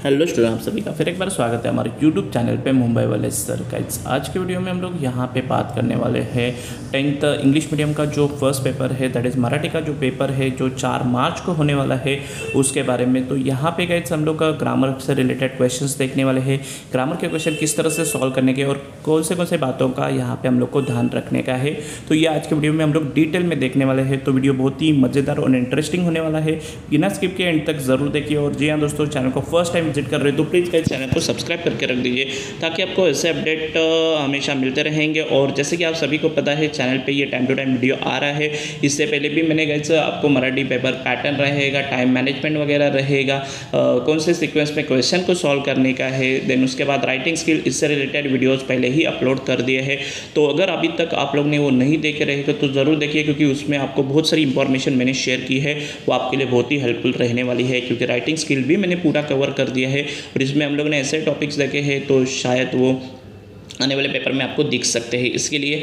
Hello student, आप सभी का फिर एक बार स्वागत है हमारे यूट्यूब चैनल पे मुंबई वाले सर गाइड्स। आज के वीडियो में हम लोग यहाँ पे बात करने वाले हैं 10th इंग्लिश मीडियम का जो फर्स्ट पेपर है, दैट इज़ मराठी का जो पेपर है जो 4 मार्च को होने वाला है उसके बारे में। तो यहाँ पे गाइड्स हम लोग ग्रामर से रिलेटेड क्वेश्चंस देखने वाले हैं। ग्रामर के क्वेश्चन किस तरह से सॉल्व करने के और कौन से बातों का यहाँ पर हम लोग को ध्यान रखने का है, तो ये आज के वीडियो में हम लोग डिटेल में देखने वाले हैं। तो वीडियो बहुत ही मज़ेदार और इंटरेस्टिंग होने वाला है, बिना स्किप के एंड तक ज़रूर देखिए। और जी हाँ दोस्तों, चैनल को फर्स्ट टाइम विजिट कर रहे हो तो प्लीज़ गाइस चैनल को सब्सक्राइब करके रख दीजिए ताकि आपको ऐसे अपडेट हमेशा मिलते रहेंगे। और जैसे कि आप सभी को पता है, चैनल पे ये टाइम टू टाइम वीडियो आ रहा है। इससे पहले भी मैंने गाइस आपको मराठी पेपर पैटर्न रहेगा, टाइम मैनेजमेंट वगैरह रहेगा, कौन से सीक्वेंस में क्वेश्चन को सॉल्व करने का है, देन उसके बाद राइटिंग स्किल, इससे रिलेटेड वीडियोज़ पहले ही अपलोड कर दिए हैं। तो अगर अभी तक आप लोग ने वो नहीं देखे रहेगा तो ज़रूर देखिए, क्योंकि उसमें आपको बहुत सारी इंफॉर्मेशन मैंने शेयर की है, वो आपके लिए बहुत ही हेल्पफुल रहने वाली है। क्योंकि राइटिंग स्किल भी मैंने पूरा कवर कर दिया है और इसमें हम लोग ने ऐसे टॉपिक्स देखे हैं तो शायद वो आने वाले पेपर में आपको दिख सकते हैं। इसके लिए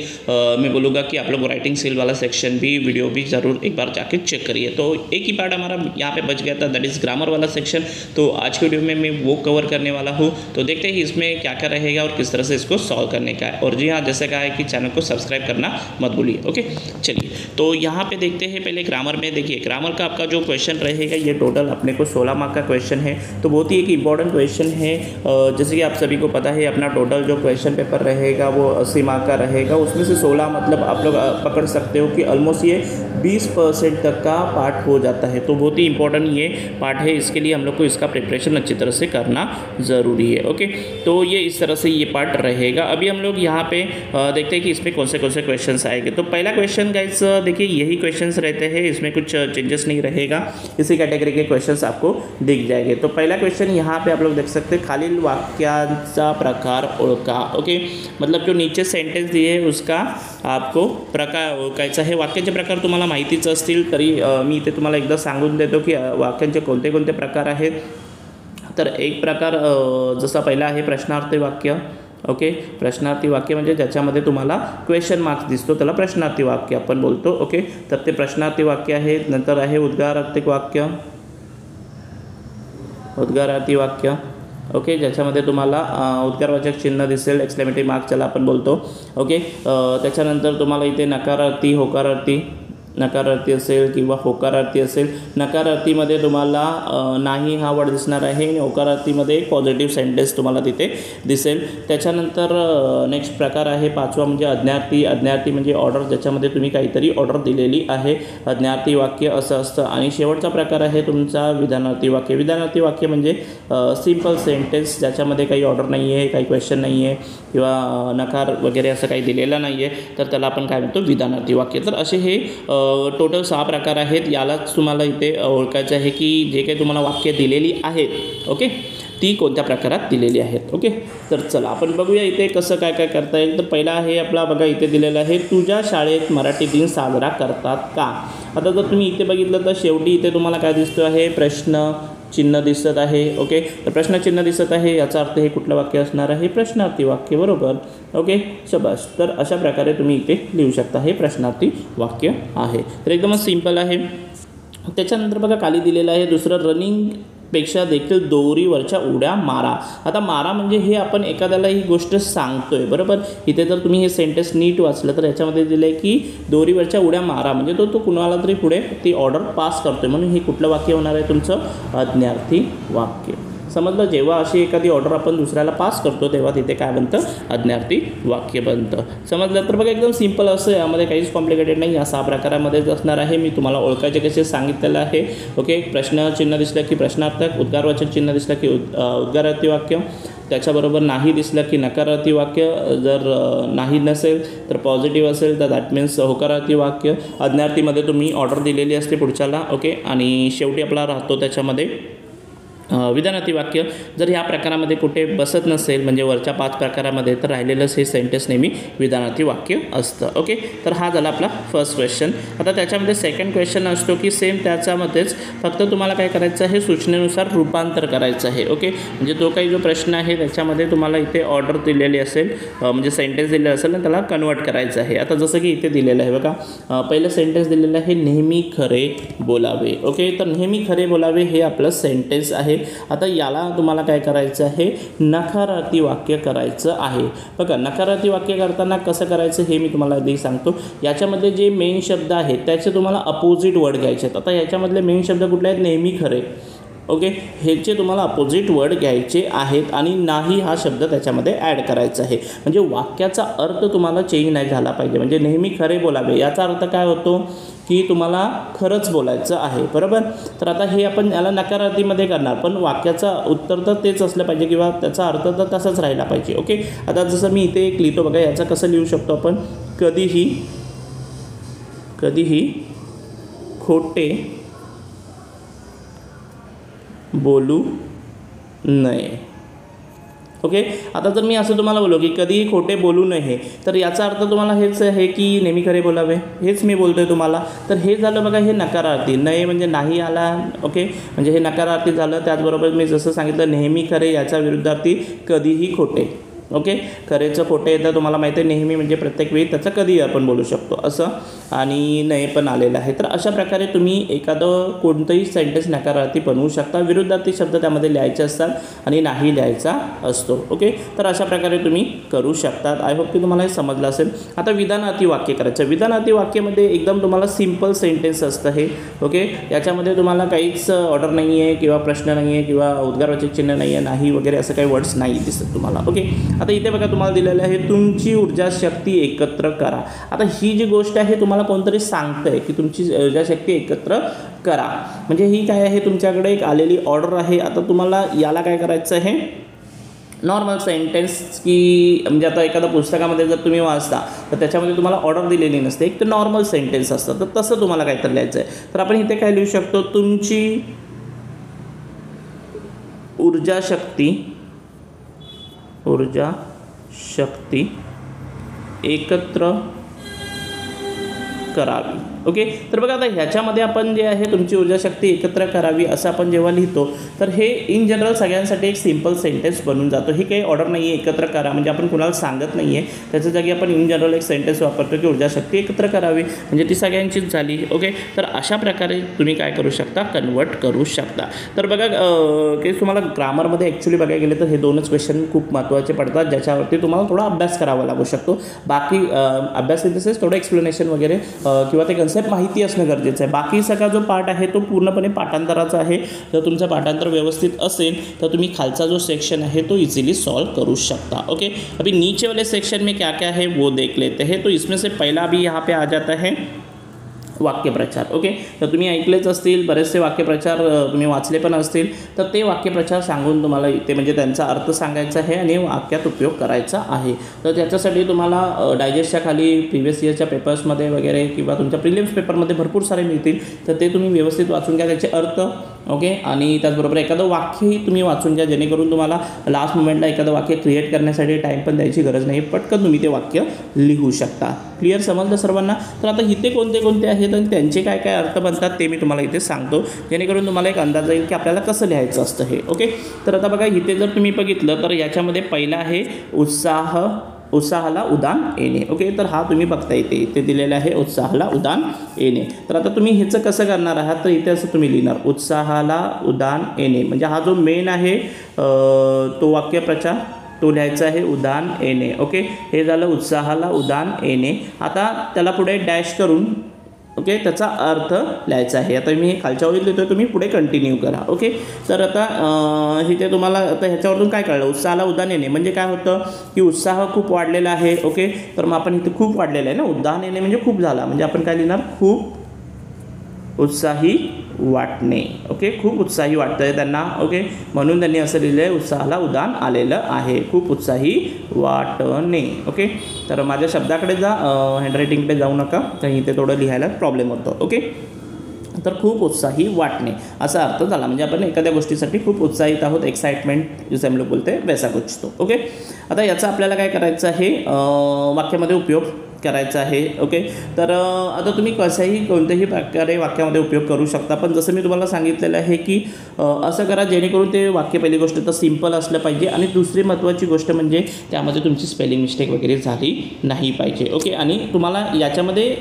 मैं बोलूँगा कि आप लोग राइटिंग स्किल वाला सेक्शन भी वीडियो भी ज़रूर एक बार जाके चेक करिए। तो एक ही पार्ट हमारा यहाँ पे बच गया था, दैट इज़ ग्रामर वाला सेक्शन। तो आज के वीडियो में मैं वो कवर करने वाला हूँ। तो देखते हैं इसमें क्या क्या रहेगा और किस तरह से इसको सॉल्व करने का है। और जी हाँ, जैसे कहा है कि चैनल को सब्सक्राइब करना मत भूलिए। ओके, चलिए तो यहाँ पर देखते हैं। पहले ग्रामर में देखिए, ग्रामर का आपका जो क्वेश्चन रहेगा ये टोटल अपने को 16 मार्क का क्वेश्चन है। तो बहुत ही एक इंपॉर्टेंट क्वेश्चन है। जैसे कि आप सभी को पता है, अपना टोटल जो क्वेश्चन पेपर रहेगा वो 80 मार्क का रहेगा। उसमें से 16 मतलब आप लोग पकड़ सकते हो कि ऑलमोस्ट ये 20% तक का पार्ट हो जाता है। तो बहुत ही इंपॉर्टेंट ये पार्ट है, इसके लिए हम लोग को इसका प्रिपरेशन अच्छी तरह से करना ज़रूरी है। ओके, तो ये इस तरह से ये पार्ट रहेगा। अभी हम लोग यहाँ पे देखते हैं कि इसमें कौन से क्वेश्चंस आएंगे। तो पहला क्वेश्चन गाइस देखिए, यही क्वेश्चंस रहते हैं, इसमें कुछ चेंजेस नहीं रहेगा। इसी कैटेगरी के क्वेश्चंस आपको दिख जाएंगे। तो पहला क्वेश्चन यहाँ पे आप लोग देख सकते हैं, खालील वाक्यांचा प्रकार ओळखा। ओके, मतलब जो नीचे सेंटेन्स दिए है उसका आपको प्रकार ओळखायचा आहे। वाक्याचे प्रकार तुम्हाला माहितीच असतील, तरी मी इथे तुम्हाला एकदा सांगून देतो की वाक्यांचे कोणते कोणते प्रकार आहेत। तर एक प्रकार जसा पहिला आहे प्रश्नार्थी वाक्य। ओके, प्रश्नार्थी वाक्य म्हणजे ज्याच्यामध्ये तुम्हाला क्वेश्चन मार्क्स दिसतो त्याला प्रश्नार्थी वाक्य आपण बोलतो। ओके, तर ते प्रश्नार्थी वाक्य आहे। नंतर आहे उद्गारार्थी वाक्य, उद्गारार्थी वाक्य। ओके, ज्याच्यामध्ये तुम्हाला उद्गारवाचक चिन्ह दिसेल, एक्सक्लेमेटरी मार्क ज्याला आपण बोलतो। ओके, त्याच्यानंतर तुम्हाला इथे नकारार्थी, होकारार्थी, नकारार्थी असेल किंवा होकारार्थी असेल। नकारार्थीमध्ये तुम्हाला नाही हा वर्ड दिसणार आहे आणि होकारार्थीमध्ये एक पॉझिटिव्ह सेंटेन्स तुम्हाला तिथे दिसेल। त्याच्यानंतर नेक्स्ट प्रकार आहे 5वा म्हणजे अज्ञार्थी। अज्ञार्थी म्हणजे ऑर्डर, ज्याच्यामध्ये तुम्ही काहीतरी ऑर्डर दिलेली आहे, अज्ञार्थी वाक्य असं असतं। आणि शेवटचा प्रकार आहे तुमचा विधानार्थी वाक्य। विधानार्थी वाक्य म्हणजे सिंपल सेंटेन्स, ज्याच्यामध्ये काही ऑर्डर नाही आहे, काही क्वेश्चन नाही आहे किंवा नकार वगैरे असं काही दिलेलं नाही आहे, तर त्याला आपण काय म्हणतो, विधानार्थी वाक्य। तर असे हे टोटल 6 प्रकार आहेत। यालाच तुम्हाला इथे ओळखायचं आहे की जे काही तुम्हाला वाक्य दिलेली आहेत, ओके, ती कोणत्या प्रकारात दिलेली आहेत। ओके, तर चला आपण बघूया इथे कसं काय काय करता येईल। तर पहिला आहे आपला बघा, इथे दिलेलं आहे, तुझ्या शाळेत मराठी दिन साजरा करतात का। आता जर तुम्ही इथे बघितलं तर शेवटी इथे तुम्हाला काय दिसतो आहे, प्रश्न चिन्ह दिसत आहे। ओके, तर प्रश्नचिन्ह दिसत आहे, याचा अर्थ हे कुठलं वाक्य असणार आहे, प्रश्नार्थी वाक्य, बरोबर। ओके, शबाश। तर अशा प्रकारे तुम्ही इथे लिहू शकता, हे प्रश्नार्थी वाक्य आहे। तर एकदमच सिंपल आहे। त्याच्यानंतर बघा खाली दिलेलं आहे दुसरं, रनिंग पेक्षा देखील दोरीवरच्या उड्या मारा। आता मारा म्हणजे हे आपण एखाद्याला ही गोष्ट सांगतोय, बरोबर। इथे जर तुम्ही हे सेंटेन्स नीट वाचलं तर याच्यामध्ये दिलं आहे की दोरीवरच्या उड्या मारा, म्हणजे तो कुणाला तरी पुढे ती ऑर्डर पास करतोय, म्हणून हे कुठलं वाक्य होणार आहे तुमचं, अज्ञार्थी वाक्य। समजलं, जेव्हा अशी एखादी ऑर्डर आपण दुसऱ्याला पास करतो तेव्हा तिथे काय बनतं, अज्ञार्थी वाक्य बनतं। समजलं, तर बघा एकदम सिंपल असं, यामध्ये काहीच कॉम्प्लिकेटेड नाही, या 6 प्रकारामध्येच असणार आहे। मी तुम्हाला ओळखायचे कसे सांगितलेलं आहे। ओके, प्रश्न चिन्ह दिसलं की प्रश्नार्थक, उद्गारवाचक चिन्ह दिसलं की उद्गारार्थी वाक्य, त्याच्याबरोबर नाही दिसलं की नकारार्थी वाक्य, जर नाही नसेल तर पॉझिटिव्ह असेल तर दॅट मीन्स होकारार्थी वाक्य। अज्ञार्थीमध्ये तुम्ही ऑर्डर दिलेली असते पुढच्याला। ओके, आणि शेवटी आपला राहतो त्याच्यामध्ये विधानार्थी वाक्य। जर ह्या प्रकारामध्ये कुठे बसत नसेल म्हणजे वरच्या 5 प्रकारामध्ये, तर राहिलेलंच हे सेंटेन्स नेहमी विधानार्थी वाक्य असतं। ओके, तर हा झाला आपला फर्स्ट क्वेश्चन। आता त्याच्यामध्ये सेकंड क्वेश्चन असतो की सेम त्याच्यामध्येच फक्त तुम्हाला काय करायचं आहे, सूचनेनुसार रूपांतर करायचं आहे। ओके, म्हणजे तो काही जो प्रश्न आहे त्याच्यामध्ये तुम्हाला इथे ऑर्डर दिलेली असेल, म्हणजे सेंटेन्स दिलेलं असेल आणि त्याला कन्वर्ट करायचं आहे। आता जसं की इथे दिलेलं आहे बघा, पहिलं सेंटेन्स दिलेलं आहे, नेहमी खरे बोलावे। ओके, तर नेहमी खरे बोलावे हे आपलं सेंटेन्स आहे। आता याला तुम्हाला काय करायचं आहे, नकारार्थी वाक्य करायचं आहे. बघा नकारार्थी वाक्य करताना कसं करायचं हे मी तुम्हाला आधी सांगतो. याच्यामध्ये जे मेन शब्द आहेत त्याचे तुम्हाला अपोजिट वर्ड घ्यायचे आहेत. आता याच्यामधले मेन शब्द कुठले आहेत, नेहमी खरे. ओके, ह्याचे तुम्हाला अपोजिट वर्ड घ्यायचे आहेत आणि नाही हा शब्द त्याच्यामध्ये ॲड करायचा आहे. म्हणजे वाक्याचा अर्थ तुम्हाला चेंज नाही झाला पाहिजे. म्हणजे नेहमी खरे बोलावे याचा अर्थ काय होतो की तुम्हाला खरंच बोलायचं आहे, बरोबर. तर आता हे आपण याला नकारार्थीमध्ये करणार, पण वाक्याचं उत्तर तर तेच असलं पाहिजे किंवा त्याचा अर्थ तर तसाच राहिला पाहिजे. ओके, आता जसं मी इथे एक लिहितो बघा, याचं कसं लिहू शकतो आपण, कधीही खोटे बोलू नये. ओके, आता जर मी असं तुम्हाला बोललो की कधीही खोटे बोलू नये, तर याचा अर्थ तुम्हाला हेच आहे की नेहमी खरे बोलावे, हेच मी बोलतोय तुम्हाला. तर हे झालं बघा, हे नकारार्थी. नये म्हणजे नाही आला. ओके, म्हणजे हे नकारार्थी झालं. त्याचबरोबर मी जसं सांगितलं नेहमी खरे याच्या विरुद्धार्थी कधीही खोटे. ओके, खरेचं खोटे तर तुम्हाला माहिती आहे, नेहमी म्हणजे प्रत्येक वेळी त्याचं कधीही आपण बोलू शकतो असं, आणि नये पण आलेलं आहे. तर अशा प्रकारे तुम्ही एखादं कोणतंही सेंटेन्स नकारार्थी बनवू शकता. विरुद्धार्थी शब्द त्यामध्ये लिहायचे असतात आणि नाही लिहायचा असतो. ओके, तर अशा प्रकारे तुम्ही करू शकतात. आय होप की तुम्हाला हे समजलं असेल. आता विधानार्थी वाक्य करायचं. विधानार्थी वाक्यामध्ये एकदम तुम्हाला सिम्पल सेंटेन्स असतं हे. ओके, याच्यामध्ये तुम्हाला काहीच ऑर्डर नाही आहे किंवा प्रश्न नाही आहे किंवा उद्गारवाचक चिन्ह नाही आहे, नाही वगैरे असं काही वर्ड्स नाही दिसत तुम्हाला. ओके, आता इथे बघा तुम्हाला दिलेलं आहे, तुमची ऊर्जा शक्ती एकत्र करा. आता ही जी गोष्ट आहे तुम्हाला कोणतरी सांगतंय की तुमची ऊर्जा शक्ती एकत्र करा, म्हणजे ही काय आहे, तुमच्याकडे एक आलेली ऑर्डर आहे. आता तुम्हाला याला काय करायचं आहे, नॉर्मल सेंटेन्स की म्हणजे आता एखाद्या पुस्तकामध्ये जर तुम्ही वाचता तर त्याच्यामध्ये तुम्हाला ऑर्डर दिलेली नसते, एक तर नॉर्मल सेंटेन्स असतं. तर तसं तुम्हाला काहीतरी लिहायचं आहे. तर आपण इथे काय लिहू शकतो, तुमची ऊर्जा शक्ती एकत्र करावी. ओके, तर बघा आता ह्याच्यामध्ये आपण जे आहे तुमची ऊर्जा शक्ती एकत्र करावी असं आपण जेव्हा लिहितो तर हे इन जनरल सगळ्यांसाठी एक सिम्पल सेंटेन्स बनून जातो. ही काही ऑर्डर नाही आहे एकत्र करा, म्हणजे आपण कुणाला सांगत नाही आहे, त्याच्या जागी आपण इन जनरल एक सेंटेन्स वापरतो की ऊर्जा शक्ती एकत्र करावी, म्हणजे ती सगळ्यांचीच झाली. ओके, तर अशा प्रकारे तुम्ही काय करू शकता, कन्वर्ट करू शकता. तर बघा की तुम्हाला ग्रामरमध्ये ॲक्च्युली बघायला गेलं तर हे दोनच क्वेश्चन खूप महत्त्वाचे पडतात, ज्याच्यावरती तुम्हाला थोडा अभ्यास करावा लागू शकतो. बाकी अभ्यास इन द सेन्स थोडं एक्सप्लेनेशन वगैरे किंवा ते कन्सेप्ट माहिती असणं गरजेचं आहे. बाकी सगळा जो पार्ट आहे तो पूर्णपणे पाठांतराचा आहे. जर तुमचं पाठांतर व्यवस्थित असेल तर तुम्ही खालचा जो सेक्शन है तो इजीली सॉल्व करू सकता. ओके, अभी नीचे वाले सेक्शन में क्या क्या है वो देख लेते हैं. तो इसमें से पहला भी यहाँ पे आ जाता है वाक्यप्रचार. ओके, तर तुम्ही ऐकलेच असतील, बरेचसे वाक्यप्रचार तुम्ही वाचले पण असतील. तर ते वाक्यप्रचार सांगून तुम्हाला इथे म्हणजे त्यांचा अर्थ सांगायचा आहे आणि वाक्यात उपयोग करायचा आहे. तर त्याच्यासाठी तुम्हाला डायजेस्टच्या खाली प्रिव्हियस इयरच्या पेपर्समध्ये वगैरे किंवा तुमच्या प्रिलिम्स पेपरमध्ये भरपूर सारे मिळतील. तर ते तुम्ही व्यवस्थित वाचून घ्या, त्याचे अर्थ. ओके, आणि त्याचबरोबर एखादं वाक्यही तुम्ही वाचून घ्या, जेणेकरून तुम्हाला लास्ट मोमेंटला एखादं वाक्य क्रिएट करण्यासाठी टाईम पण द्यायची गरज नाही, पटकन तुम्ही ते वाक्य लिहू शकता. क्लिअर, समजलं सर्वांना. तर आता इथे कोणते कोणते आहेत आणि त्यांचे काय काय अर्थ बनतात ते मी तुम्हाला इथे सांगतो, जेणेकरून तुम्हाला एक अंदाज येईल की आपल्याला कसं लिहायचं असतं हे. ओके, तर आता बघा इथे जर तुम्ही बघितलं तर याच्यामध्ये पहिला आहे उत्साहाला उदान येणे. ओके, तर हा तुम्ही बघता इथे दिलेला आहे उत्साहाला उदान येणे. तर आता तुम्ही ह्याचं कसं करणार आहात, तर इथे असं तुम्ही लिहिणार उत्साहाला उदान येणे, म्हणजे हा जो मेन आहे तो वाक्यप्रचार तो लिहायचा आहे उदान येणे. ओके, हे झालं उत्साहाला उदान येणे. आता त्याला पुढे डॅश करून ओके त्याचा अर्थ लिहायचा आहे. आता मी खालच्या ओळीत लिहितो, तुम्ही पुढे कंटिन्यू करा. ओके, तर आता इथे तुम्हाला आता ह्याच्यावरून काय कळलं, उत्साहाला उदान येणे म्हणजे काय होतं की उत्साह खूप वाढलेला आहे. ओके, तर मग आपण इथे खूप वाढलेलं आहे ना, उदान येणे म्हणजे खूप झाला, म्हणजे आपण काय लिहिणार, खूप उत्साही वाटणे. ओके, खूप उत्साही वाटतं आहे त्यांना. ओके, म्हणून त्यांनी असं लिहिलं आहे उत्साहाला उदान आलेलं आहे, खूप उत्साही वाटणे. ओके, तर माझ्या शब्दाकडे जा, हँडरायटिंगकडे जाऊ नका, कारण इथे थोडं लिहायला प्रॉब्लेम होतो. ओके, तर खूप उत्साही वाटणे असा अर्थ झाला, म्हणजे आपण एखाद्या गोष्टीसाठी खूप उत्साहित आहोत, एक्साइटमेंट जिसे हम लोग बोलते हैं वैसा कुछ तो. ओके, आता याचा आपल्याला काय करायचं आहे, वाक्यामध्ये उपयोग करायचा आहे. ओके, तर आता तुम्ही कसंही कोणत्याही प्रकारे वाक्यामध्ये उपयोग करू शकता, पण जसं मी तुम्हाला सांगितलेलं आहे की असं करा जेणेकरून ते वाक्य पहिली गोष्ट तर सिम्पल असलं पाहिजे आणि दुसरी महत्त्वाची गोष्ट म्हणजे त्यामध्ये तुमची स्पेलिंग मिस्टेक वगैरे झाली नाही पाहिजे. ओके, आणि तुम्हाला याच्यामध्ये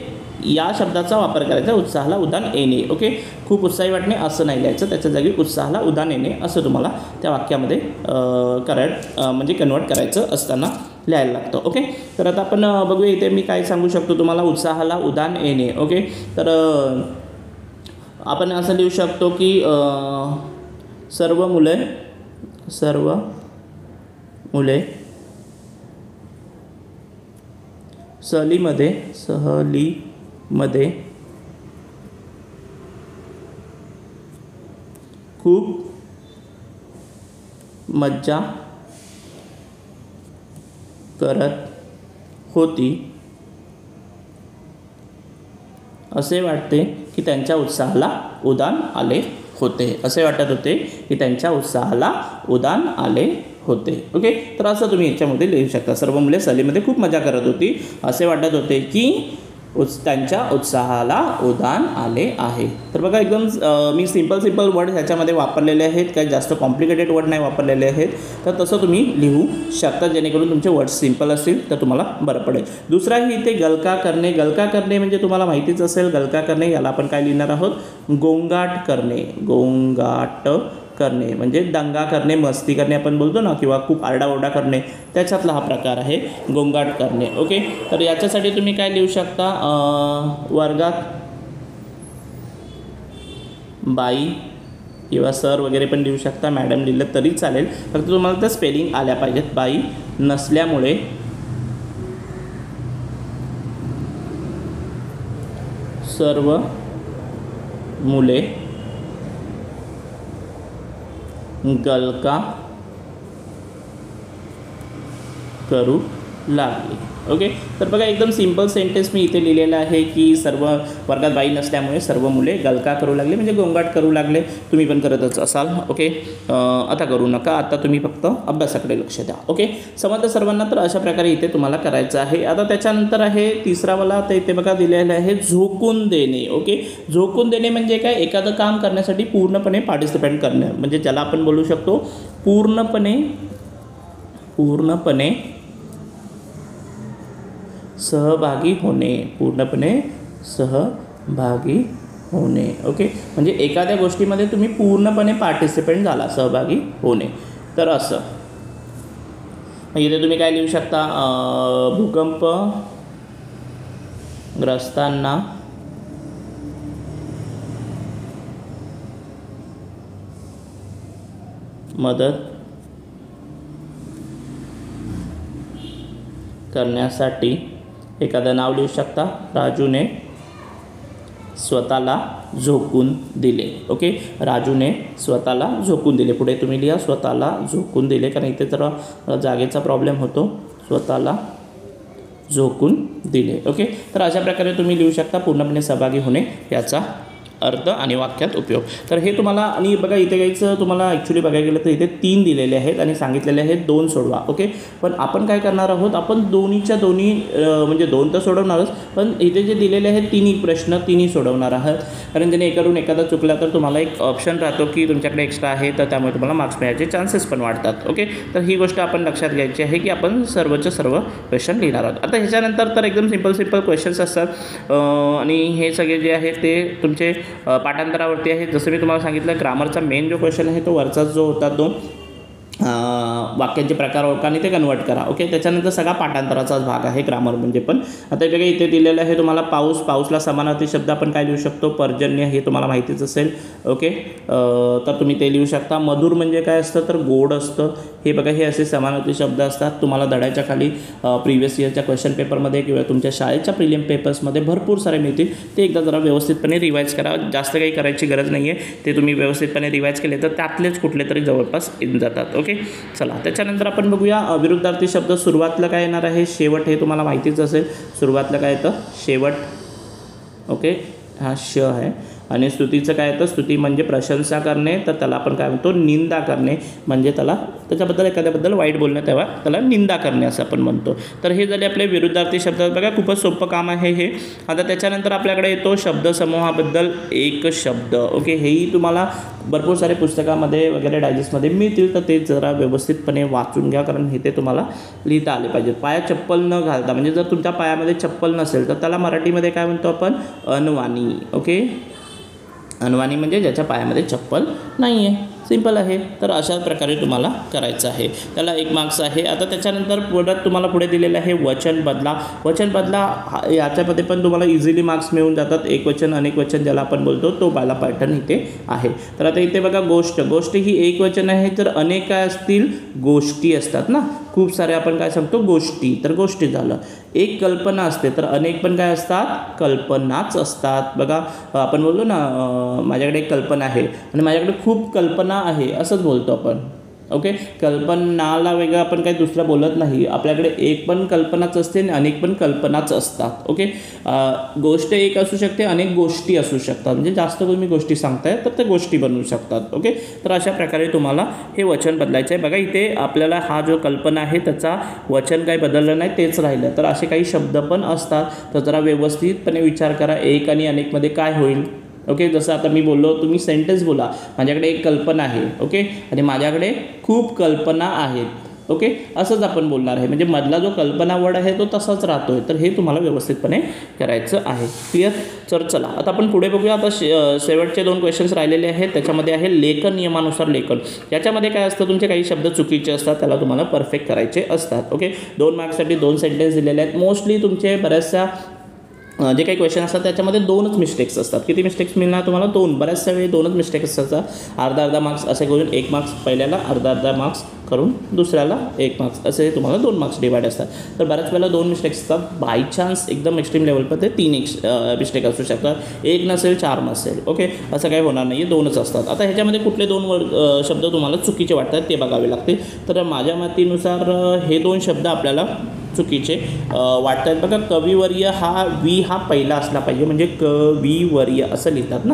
या शब्दाचा वापर करायचा, उत्साहाला उधाण येणे. ओके, खूप उत्साही वाटणे असं नाही लिहायचं, त्याच्या जागी उत्साहाला उधाण येणे असं तुम्हाला त्या वाक्यामध्ये म्हणजे कन्वर्ट करायचं असताना लिहायला लागतं. ओके, तर आता आपण बघूया इथे मी काय सांगू शकतो तुम्हाला, उत्साहाला उधाण येणे. ओके, तर आपण असं लिहू शकतो की सर्व मुले सहलीमध्ये खूप मज्जा करत होती असे वाटते की त्यांच्या उत्साहाला उधाण आले होते. असे वाटत होते की त्यांच्या उत्साहाला उधाण आले होते. ओके, तर असं तुम्ही याच्यामध्ये लिहू शकता. सर्व मुले सहलीमध्ये खूप मजा करत होती असे वाटत होते की त्यांच्या उत्साहाला उधाण आले आहे. तर बघा, एकदम मी सिंपल वर्ड ह्याच्यामध्ये वापरलेले आहेत, काही जास्त कॉम्प्लिकेटेड वर्ड नाही वापरलेले आहेत. तर तसं तुम्ही लिहू शकता जेणेकरून तुमचे वर्ड्स सिंपल असतील तर तुम्हाला बरं पडेल. दुसरा ही इथे गलका करणे. गलका करणे म्हणजे तुम्हाला माहितीच असेल, गलका करणे याला आपण काय लिहिणार आहोत, गोंगाट करणे. गोंगाट करणे म्हणजे दंगा करणे, मस्ती करणे आपण बोलतो ना, किंवा खूप आरडाओरडा करणे, त्याच्यातला हा प्रकार आहे गोंगाट करणे. ओके, तर याच्यासाठी तुम्ही काय लिहू शकता, वर्गात बाई किंवा सर वगैरे पण लिहू शकता, मॅडम लिहिलं तरी चालेल, फक्त तुम्हाला त्या स्पेलिंग आल्या पाहिजेत. बाई नसल्यामुळे सर्व मुले गलका करू लागली. ओके, तर बघा, एकदम सिंपल सेंटेन्स मी इथे लिहिलेलं आहे की सर्व वर्गात बाई नसल्यामुळे सर्व मुले गलका करू लागले म्हणजे गोंगाट करू लागले. तुम्ही पण करतच असाल. ओके, आता करू नका, आता तुम्ही फक्त अभ्यासाकडे लक्ष द्या. ओके, समजलं सर्वांना. तर अशा प्रकारे इथे तुम्हाला करायचं आहे. आता त्याच्यानंतर आहे तिसरावाला, तर इथे बघा दिलेलं आहे झोकून देणे. ओके, झोकून देणे म्हणजे काय, एखादं काम करण्यासाठी पूर्णपणे पार्टिसिपेट करणे, म्हणजे ज्याला आपण बोलू शकतो पूर्णपणे सहभागी होणे. पूर्णपणे सहभागी होणे. ओके, म्हणजे एखाद्या गोष्टीमध्ये तुम्ही पूर्णपणे पार्टिसिपेंट झाला, सहभागी होणे. तर असं इथे तुम्ही काय लिहू शकता, भूकंपग्रस्तांना मदत करण्यासाठी एखादं नाव लिहू शकता, राजूने स्वतःला झोकून दिले. ओके, राजूने स्वतःला झोकून दिले. पुढे तुम्ही लिहा स्वतःला झोकून दिले, कारण इथे जरा जागेचा प्रॉब्लेम होतो. स्वतःला झोकून दिले. ओके, तर अशा प्रकारे तुम्ही लिहू शकता पूर्णपणे सहभागी होणे याचा अर्थ आणि वाक्यात उपयोग. तर हे तुम्हाला, आणि बघा इथे काहीच तुम्हाला ॲक्च्युली बघायला गेलं तर इथे 3 दिलेले आहेत आणि सांगितलेले आहेत 2 सोडवा. ओके, पण आपण काय करणार आहोत, आपण दोन्ही म्हणजे 2 तर सोडवणारच, पण इथे जे दिलेले आहेत तिन्ही सोडवणार आहात. कारण त्याने एकाकडून एखादा चुकला तर तुम्हाला एक ऑप्शन राहतो की तुमच्याकडे एक्स्ट्रा आहे, तर त्यामुळे तुम्हाला मार्क्स मिळायचे चान्सेस पण वाढतात. ओके, तर ही गोष्ट आपण लक्षात घ्यायची आहे की आपण सर्वच्या सर्व क्वेश्चन लिहिणार आहोत. आता ह्याच्यानंतर तर एकदम सिंपल क्वेश्चन्स असतात आणि हे सगळे जे आहेत ते तुमचे पाठांतरावरती आहे. जसं मी तुम्हाला सांगितलं, ग्रामरचा मेन जो क्वेश्चन आहे तो वरचाच जो होता तो वाक्यांचे प्रकार ओळखा आणि ते कन्वर्ट करा. ओके, त्याच्यानंतर सगळा पाठांतराचाच भाग आहे ग्रामर म्हणजे. पण आता बघा इथे दिलेलं आहे तुम्हाला पाऊसला समानार्थी शब्द आपण काय लिहू शकतो, पर्जन्य, हे तुम्हाला माहितीच असेल. ओके, तर तुम्ही ते लिहू शकता. मधुर म्हणजे काय असतं, तर गोड असतं. हे बघा, हे असे समानार्थी शब्द असतात. तुम्हाला धड्याच्या खाली प्रिव्हियस इयरच्या क्वेश्चन पेपरमध्ये किंवा तुमच्या शाळेच्या प्रिलिम पेपर्समध्ये भरपूर सारे मिळतील. ते एकदा जरा व्यवस्थितपणे रिवाईज करा. जास्त काही करायची गरज नाही आहे. ते तुम्ही व्यवस्थितपणे रिवाईज केले तर त्यातलेच कुठले तरी जवळपास येऊन जातात. ओके, चला त्याच्यानंतर आपण बघूया विरुद्धार्थी शब्द. सुरुवातला काय येणार आहे, शेवट. हे तुम्हाला माहितीच असेल. सुरुवातला काय येतं, शेवट. ओके, हा श आहे. आणि स्तुतीचं काय येतं, स्तुती म्हणजे प्रशंसा करणे, तर त्याला आपण काय म्हणतो, निंदा करणे, म्हणजे त्याच्याबद्दल एखाद्याबद्दल वाईट बोलणं, तेव्हा त्याला निंदा करणे असं आपण म्हणतो. तर हे झाले आपले विरुद्धार्थी शब्द. बघा खूपच सोपं काम आहे हे. आता त्याच्यानंतर आपल्याकडे येतो शब्दसमूहाबद्दल एक शब्द. ओके, हेही तुम्हाला भरपूर सारे पुस्तकामध्ये वगैरे डायजेस्टमध्ये मिळतील, तर ते जरा व्यवस्थितपणे वाचून घ्या, कारण हे ते तुम्हाला लिहिता आले पाहिजेत. पायात चप्पल न घालता, म्हणजे जर तुमच्या पायामध्ये चप्पल नसेल तर त्याला मराठीमध्ये काय म्हणतो आपण, अनवाणी. ओके, अनवाणी म्हणजे ज्याच्या पायामध्ये चप्पल नाही आहे. सिंपल आहे. तर अशा प्रकारे तुम्हाला करायचं आहे. त्याला 1 मार्क्स आहे. आता त्याच्यानंतर तुम्हाला पुढे दिलेलं आहे वचन बदला. वचन बदला याच्यामध्ये पण तुम्हाला इझिली मार्क्स मिळून जातात. एक वचन अनेक वचन ज्याला आपण बोलतो तो पहिला पॅटर्न इथे आहे. तर आता इथे बघा गोष्ट. गोष्ट ही एक वचन आहे, तर अनेक काय असतील, गोष्टी असतात ना. खूप सारे आपण काय सांगतो, गोष्टी, तर गोष्टी झालं. एक कल्पना असते, तर अनेक पण काय असतात, कल्पनाच असतात. बघा आपण बोललो ना, माझ्याकडे एक कल्पना आहे आणि माझ्याकडे खूप कल्पना आहे असंच बोलतो आपण. ओके, कल्पनाला वेगळं आपण काही दुसरं बोलत नाही. आपल्याकडे एक पण कल्पनाच असते आणि अनेक पण कल्पनाच असतात. ओके, गोष्ट एक असू शकते, अनेक गोष्टी असू शकतात. म्हणजे जास्त तुम्ही गोष्टी सांगताय तर त्या गोष्टी बनवू शकतात. ओके, तर अशा प्रकारे तुम्हाला हे वचन बदलायचं आहे. बघा इथे आपल्याला हा जो कल्पना आहे त्याचा वचन काही बदललं नाही, तेच राहिलं. तर असे काही शब्द पण असतात, तर जरा व्यवस्थितपणे विचार करा, एक आणि अनेकमध्ये काय होईल. ओके, जसं आता मी बोललो, तुम्ही सेंटेन्स बोला, माझ्याकडे एक कल्पना आहे. ओके, आणि माझ्याकडे खूप कल्पना आहेत. ओके, असंच आपण बोलणार आहे. म्हणजे मधला जो कल्पना वर्ड आहे तो तसाच राहतो आहे. तर हे तुम्हाला व्यवस्थितपणे करायचं आहे. क्लिअर. तर चला आता आपण पुढे बघूया. आता शेवटचे 2 क्वेश्चन्स राहिलेले आहेत. त्याच्यामध्ये आहे लेखन नियमानुसार लेखन. याच्यामध्ये काय असतं, तुमचे काही शब्द चुकीचे असतात, त्याला तुम्हाला परफेक्ट करायचे असतात. ओके, 2 मार्क्ससाठी 2 सेंटेन्स दिलेले आहेत. मोस्टली तुमचे बऱ्याचशा जे काही क्वेश्चन असतात त्याच्यामध्ये 2च मिस्टेक्स असतात. किती मिस्टेक्स मिळणार तुम्हाला, 2. बऱ्याचशा वेळी 2च मिस्टेक्स असतात. अर्धा मार्क्स असे करून 1 मार्क्स पहिल्याला, अर्धा मार्क्स करून दुसऱ्याला 1 मार्क्स, असे तुम्हाला 2 मार्क्स डिवाइड असतात. तर बऱ्याच वेळेला 2 मिस्टेक्स असतात. बाय चान्स एकदम एक्स्ट्रीम लेवलवर ते 3 मिस्टेक असू शकतात. 1 नसेल, 4 नसेल. ओके, असं काही होणार नाही, 2च असतात. आता ह्याच्यामध्ये कुठले 2 शब्द तुम्हाला चुकीचे वाटतात ते बघावे लागतील. तर माझ्या माहितीनुसार हे 2 शब्द आपल्याला चुकीचे वाटतात. बघा, कविवर्य हा वी हा पहिला असला पाहिजे, म्हणजे कविवर्य असं लिहितात ना.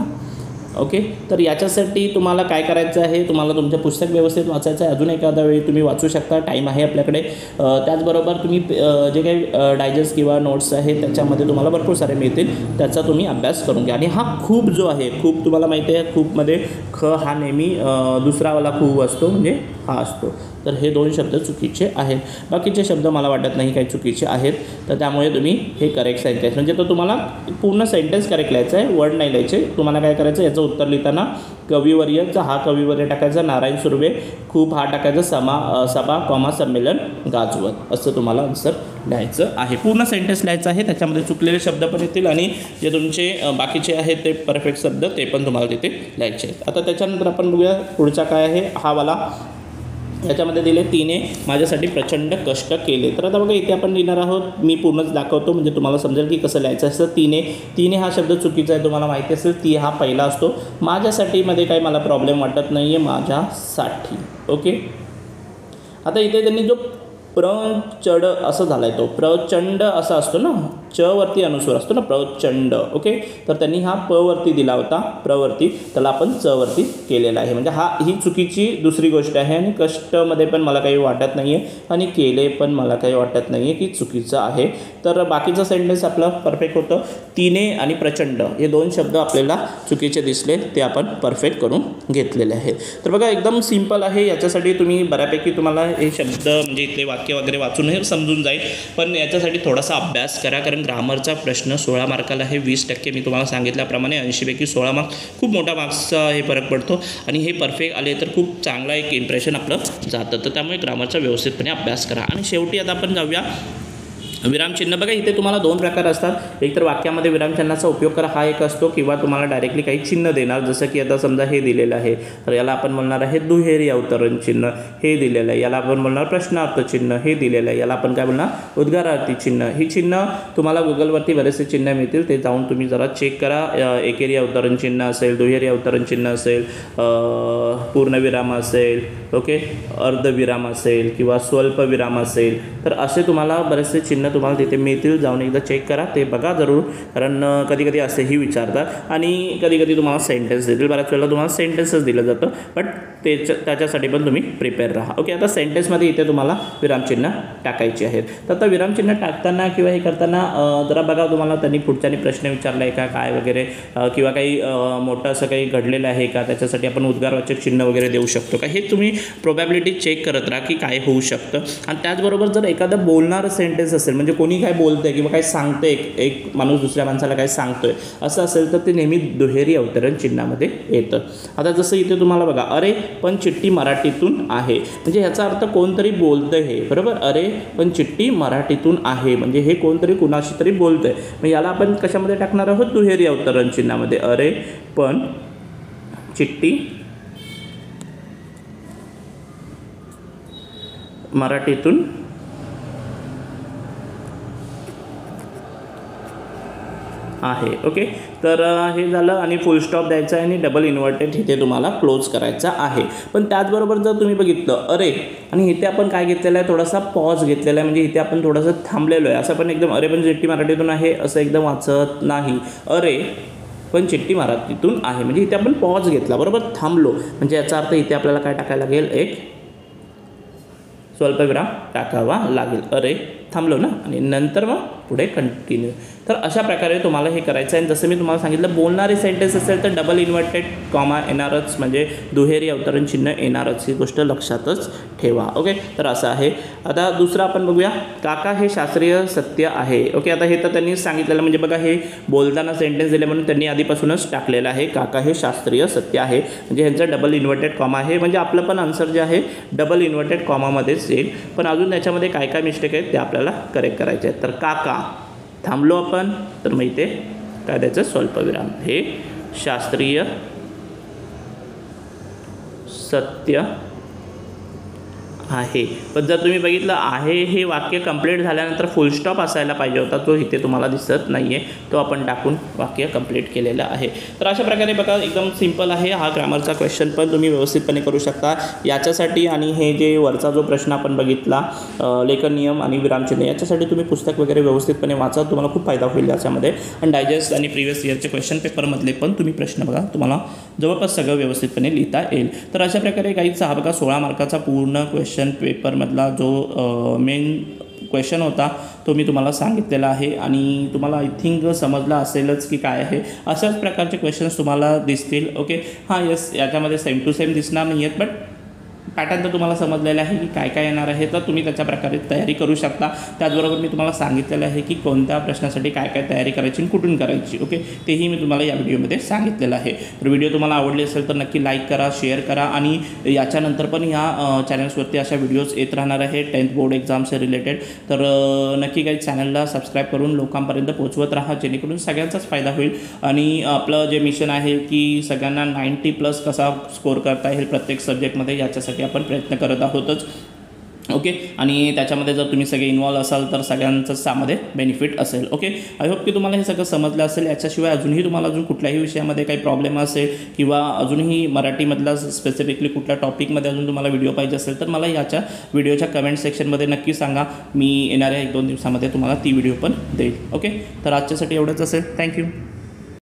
ओके, तर याच्यासाठी तुम्हाला काय करायचं आहे, तुम्हाला तुमचं पुस्तक व्यवस्थित वाचायचं आहे. अजून एखाद्या वेळी तुम्ही वाचू शकता, टाईम आहे आपल्याकडे. त्याचबरोबर तुम्ही जे काही डायजेस्ट किंवा नोट्स आहेत त्याच्यामध्ये तुम्हाला भरपूर सारे मिळतील, त्याचा तुम्ही अभ्यास करून घ्या. आणि हा खूप जो आहे, खूप तुम्हाला माहिती आहे, खूपमध्ये ख हा नेहमी दुसरावाला खूप असतो, म्हणजे हा असतो. तर हे 2 शब्द चुकीचे आहेत. बाकीचे शब्द मला वाटत नाही काही चुकीचे आहेत. तर त्यामुळे तुम्ही हे करेक्ट सेंटेन्स, म्हणजे तो तुम्हाला पूर्ण सेंटेन्स करेक्ट लिहायचं आहे, वर्ड नाही लिहायचे. तुम्हाला काय करायचं, याचं उत्तर लिहिताना कविवर्यचा हा कविवर्य टाकायचा, नारायण सुर्वे खूप हा टाकायचा, सभा कॉमा संमेलन गाजवत, असं तुम्हाला आन्सर लिहायचं आहे. पूर्ण सेंटेन्स लिहायचं आहे. त्याच्यामध्ये चुकलेले शब्द पण येतील आणि जे तुमचे बाकीचे आहेत ते परफेक्ट शब्द ते पण तुम्हाला तिथे लिहायचे आहेत. आता त्याच्यानंतर आपण बघूया पुढचा काय आहे, हा वाला. याच्यामध्ये दिले, तिने माझ्यासाठी प्रचंड कष्ट केले. तर आता बघा इथे आपण लिहिणार आहोत, मी पूर्णच दाखवतो म्हणजे तुम्हाला समजेल की कसं लिहायचं असतं. तिने हा शब्द चुकीचा आहे, तुम्हाला माहिती असेल. ती हा पहिला असतो. माझ्यासाठीमध्ये काही मला प्रॉब्लेम वाटत नाही आहे, माझ्यासाठी. ओके, आता इथे त्यांनी जो प्रचंड असं झाला आहे, तो प्रचंड असा असतो ना, च वरती अनुस्वर असतो ना, प्रचंड. ओके, तर त्यांनी हा प वरती दिला होता, प्रवरती, त्याला आपण च वरती केलेला आहे. म्हणजे ही चुकीची दुसरी गोष्ट आहे. आणि कष्टमध्ये पण मला काही वाटत नाही आहे आणि केले पण मला काही वाटत नाही आहे की चुकीचं आहे. तर बाकीचं सेंटेन्स आपलं परफेक्ट होतं. तिने आणि प्रचंड हे 2 शब्द आपल्याला चुकीचे दिसले, ते आपण परफेक्ट करून घेतलेले आहे. तर बघा एकदम सिंपल आहे. याच्यासाठी तुम्ही बऱ्यापैकी तुम्हाला हे शब्द म्हणजे इथले वाक्य वगैरे वाचून हे समजून जाईल. पण याच्यासाठी थोडासा अभ्यास करा, कारण ग्रामरचा प्रश्न 16 मार्काला आहे. 20% मी तुम्हाला सांगितल्याप्रमाणे 80 पैकी 16 मार्क्स, खूप मोठा मार्क्सचा हे फरक पडतो. आणि हे परफेक्ट आले तर खूप चांगला एक इम्प्रेशन आपलं जातं. तर त्यामुळे ग्रामरचा व्यवस्थितपणे अभ्यास करा. आणि शेवटी आता आपण जाऊया विरामचिन्ह. बघा इथे तुम्हाला 2 प्रकार असतात. एक तर वाक्यामध्ये विरामचिन्हाचा उपयोग करा हा एक असतो, किंवा तुम्हाला डायरेक्टली काही चिन्ह देणार. जसं की आता समजा हे दिलेलं आहे, तर याला आपण म्हणणार आहे दुहेरी अवतरण चिन्ह, हे दिलेलं आहे. याला आपण म्हणणार प्रश्नार्थ चिन्ह, हे दिलेलं आहे. याला आपण काय बोलणार, उद्गारार्थी चिन्ह. ही चिन्ह तुम्हाला गुगलवरती बरेचसे चिन्ह मिळतील, ते जाऊन तुम्ही जरा चेक करा. एकेरी अवतरण चिन्ह असेल, दुहेरी अवतरण चिन्ह असेल, पूर्णविराम असेल, ओके, अर्धविराम असेल किंवा स्वल्पविराम असेल, तर असे तुम्हाला बरेचसे चिन्ह तुम्हाला तिथे मिळतील, जाऊन एकदा चेक करा, ते बघा जरूर, कारण कधी कधी असेही विचारतात आणि कधी कधी तुम्हाला सेंटेन्स देतील, बऱ्याच वेळेला तुम्हाला सेंटेन्सच दिलं जातं, बट त्याच्यासाठी पण तुम्ही प्रिपेअर राहा. ओके, आता सेंटेन्समध्ये इथे तुम्हाला विरामचिन्ह टाकायची आहेत. तर आता विरामचिन्ह टाकताना किंवा हे करताना जरा बघा तुम्हाला त्यांनी पुढच्यानी प्रश्न विचारला आहे का काय वगैरे, किंवा काही मोठं असं काही घडलेलं आहे का, त्याच्यासाठी आपण उद्गारवाचक चिन्ह वगैरे देऊ शकतो का, हे तुम्ही प्रोबॅबिलिटी चेक करत राहा की काय होऊ शकतं. आणि त्याचबरोबर जर एखादं बोलणारं सेंटेन्स असेल, म्हणजे कोणी काय बोलतंय किंवा काय सांगतंय, एक माणूस दुसऱ्या माणसाला काय सांगतोय असं असेल तर ते नेहमी दुहेरी अवतरण चिन्हामध्ये येतं. आता जसं इथे तुम्हाला बघा, अरे पण चिठ्ठी मराठीतून आहे, म्हणजे ह्याचा अर्थ कोणतरी बोलतंय हे, बरोबर. अरे पण चिठ्ठी मराठीतून आहे म्हणजे हे कोणतरी कुणाशी तरी बोलतंय. मग याला आपण कशामध्ये टाकणार आहोत, दुहेरी अवतरण चिन्हामध्ये. अरे पण चिठ्ठी मराठीतून आहे. ओके, तर हे झालं आणि फुल स्टॉप द्यायचा आहे आणि डबल इन्व्हर्टेड इथे तुम्हाला क्लोज करायचा आहे. पण त्याचबरोबर जर तुम्ही बघितलं अरे आणि इथे आपण काय घेतलेलं आहे, थोडासा पॉज घेतलेला आहे, म्हणजे इथे आपण थोडंसं थांबलेलो आहे. असं पण एकदम अरे पण चिठ्ठी मराठीतून आहे असं एकदम वाचत नाही. अरे पण चिठ्ठी मराठीतून आहे म्हणजे इथे आपण पॉज घेतला, बरोबर, थांबलो, म्हणजे याचा अर्थ इथे आपल्याला काय टाकायला लागेल, एक स्वल्पविराम टाकावा लागेल. अरे थांबलो ना आणि नंतर मग पुढे कंटिन्यू. तर अशा प्रकारे तुम्हाला हे करायचं आहे. जसं मी तुम्हाला सांगितलं, बोलणारे सेंटेन्स असेल तर डबल इन्व्हर्टेड कॉमा येणारच, म्हणजे दुहेरी अवतरण चिन्ह येणारच, ही गोष्ट लक्षातच ठेवा. ओके, तर असं आहे. आता दुसरं आपण बघूया, काका हे शास्त्रीय सत्य आहे. ओके, आता हे तर त्यांनी सांगितलेलं, म्हणजे बघा हे बोलताना सेंटेन्स दिले म्हणून त्यांनी आधीपासूनच टाकलेलं आहे, काका हे शास्त्रीय सत्य आहे, म्हणजे ह्यांचं डबल इन्व्हर्टेड कॉमा आहे, म्हणजे आपलं पण आन्सर जे आहे डबल इन्व्हर्टेड कॉमामध्येच येईल. पण अजून त्याच्यामध्ये काय काय मिस्टेक आहेत ते आपल्याला करेक्ट करायचे आहेत. तर काका थांबलो आपण, तर मग इथे काय द्यायचं, स्वल्पविराम, हे शास्त्रीय सत्य आहे. पण जर तुम्ही बघितलं आहे हे वाक्य कंप्लीट झाल्यानंतर फुल स्टॉप असायला पाहिजे होता, तो इथे तुम्हाला दिसत नाही आहे, तो आपण टाकून वाक्य कंप्लीट केलेलं आहे. तर अशा प्रकारे बघा एकदम सिंपल आहे हा ग्रामरचा क्वेश्चन, पण तुम्ही व्यवस्थितपणे करू शकता. याच्यासाठी आणि हे जे वरचा जो प्रश्न आपण बघितला लेखन नियम आणि विरामचिन्ह, याच्यासाठी तुम्ही पुस्तक वगैरे व्यवस्थितपणे वाचा, तुम्हाला खूप फायदा होईल याच्यामध्ये. आणि डायजेस्ट आणि प्रिव्हियस इयरचे क्वेश्चन पेपरमधले पण तुम्ही प्रश्न बघा, तुम्हाला जवळपास सगळं व्यवस्थितपणे लिहिता येईल. तर अशा प्रकारे गाईचा हा बघा 16 मार्काचा पूर्ण क्वेश्चन पेपरमधला जो मेन क्वेश्चन होता तो मी तुम्हाला सांगितलेला आहे आणि तुम्हाला आय थिंक समजला असेलच की काय आहे. अशाच प्रकारचे क्वेश्चन्स तुम्हाला दिसतील. ओके, हां येस, याच्यामध्ये सेम टू सेम दिसणार नाही आहेत, बट पॅटर्न तर तुम्हाला समजलेलं आहे की काय काय येणार आहे, तर तुम्ही त्याच्या प्रकारे तयारी करू शकता. त्याचबरोबर मी तुम्हाला सांगितलेलं आहे की कोणत्या प्रश्नासाठी काय काय तयारी करायची आणि कुठून करायची. ओके, तेही मी तुम्हाला या व्हिडिओमध्ये सांगितलेलं आहे. तर व्हिडिओ तुम्हाला आवडली असेल तर नक्की लाईक करा, शेअर करा आणि याच्यानंतर पण ह्या चॅनल्सवरती अशा व्हिडिओज येत राहणार आहे 10th बोर्ड एक्झामचे रिलेटेड. तर नक्की काही चॅनलला सबस्क्राईब करून लोकांपर्यंत पोहोचवत राहा, जेणेकरून सगळ्यांचाच फायदा होईल. आणि आपलं जे मिशन आहे की सगळ्यांना 90+ कसा स्कोर करता येईल प्रत्येक सब्जेक्टमध्ये, याच्यासाठी आपण प्रयत्न करत आहोतच. ओके, आणि त्याच्यामध्ये जर तुम्ही सगळे इन्वॉल्व असाल तर सगळ्यांचंच त्यामध्ये बेनिफिट असेल. ओके, आय होप की तुम्हाला हे सगळं समजलं असेल. याच्याशिवाय अजूनही तुम्हाला अजून कुठल्याही विषयामध्ये काही प्रॉब्लेम असेल किंवा अजूनही मराठीमधला स्पेसिफिकली कुठल्या टॉपिकमध्ये अजून तुम्हाला व्हिडिओ पाहिजे असेल तर मला याच्या व्हिडिओच्या कमेंट सेक्शनमध्ये नक्की सांगा. मी येणाऱ्या 1-2 दिवसामध्ये तुम्हाला ती व्हिडिओ पण देईल. ओके, तर आजच्यासाठी एवढंच असेल. थँक्यू.